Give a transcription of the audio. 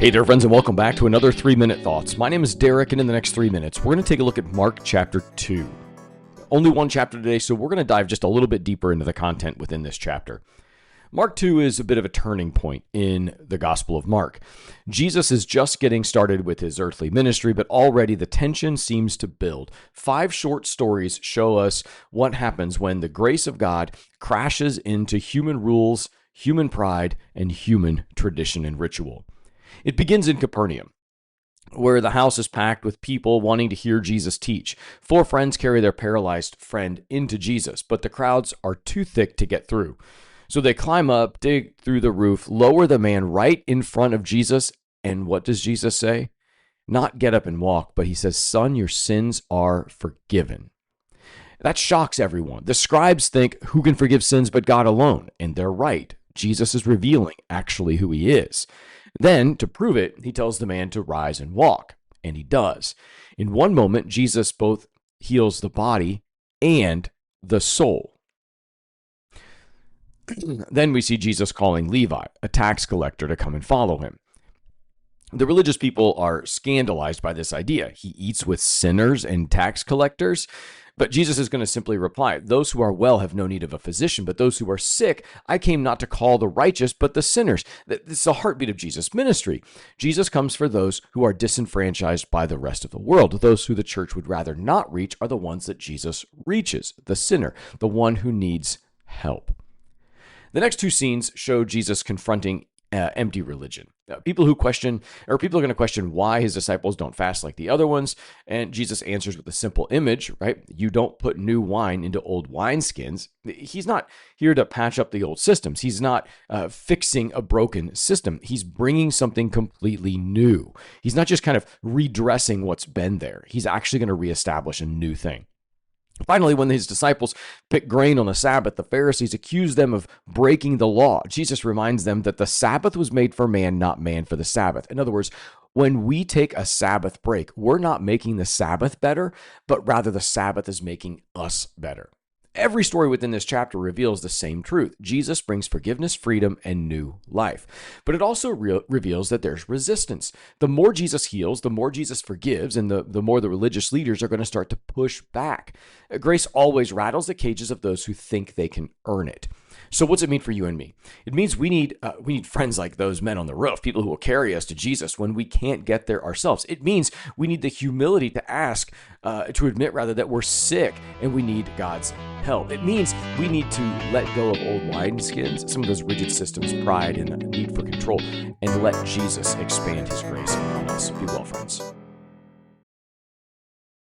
Hey there, friends, and welcome back to another 3-Minute Thoughts. My name is Derek, and in the next 3 minutes, we're going to take a look at Mark chapter 2. Only one chapter today, so we're going to dive just a little bit deeper into the content within this chapter. Mark 2 is a bit of a turning point in the Gospel of Mark. Jesus is just getting started with his earthly ministry, but already the tension seems to build. 5 short stories show us what happens when the grace of God crashes into human rules, human pride, and human tradition and ritual. It begins in Capernaum, where the house is packed with people wanting to hear Jesus teach. 4 friends carry their paralyzed friend into Jesus, but the crowds are too thick to get through. So they climb up, dig through the roof, lower the man right in front of Jesus, and what does Jesus say? Not get up and walk, but he says, "Son, your sins are forgiven." That shocks everyone. The scribes think, who can forgive sins but God alone? And they're right. Jesus is revealing actually who he is. Then, to prove it, he tells the man to rise and walk, and he does. In one moment, Jesus both heals the body and the soul. Then we see Jesus calling Levi, a tax collector, to come and follow him. The religious people are scandalized by this idea. He eats with sinners and tax collectors. But Jesus is going to simply reply, "Those who are well have no need of a physician, but those who are sick, I came not to call the righteous, but the sinners." This is the heartbeat of Jesus' ministry. Jesus comes for those who are disenfranchised by the rest of the world. Those who the church would rather not reach are the ones that Jesus reaches, the sinner, the one who needs help. The next 2 scenes show Jesus confronting empty religion. People are going to question why his disciples don't fast like the other ones, and Jesus answers with a simple image, right? You don't put new wine into old wineskins. He's not here to patch up the old systems. He's not fixing a broken system. He's bringing something completely new. He's not just kind of redressing what's been there. He's actually going to reestablish a new thing. Finally, when his disciples pick grain on the Sabbath, the Pharisees accuse them of breaking the law. Jesus reminds them that the Sabbath was made for man, not man for the Sabbath. In other words, when we take a Sabbath break, we're not making the Sabbath better, but rather the Sabbath is making us better. Every story within this chapter reveals the same truth. Jesus brings forgiveness, freedom, and new life. But it also reveals that there's resistance. The more Jesus heals, the more Jesus forgives, and the more the religious leaders are going to start to push back. Grace always rattles the cages of those who think they can earn it. So what's it mean for you and me? It means we need friends like those men on the roof, people who will carry us to Jesus when we can't get there ourselves. It means we need the humility to to admit that we're sick and we need God's help. It means we need to let go of old wineskins, some of those rigid systems, pride, and a need for control, and let Jesus expand his grace upon us. Be well, friends.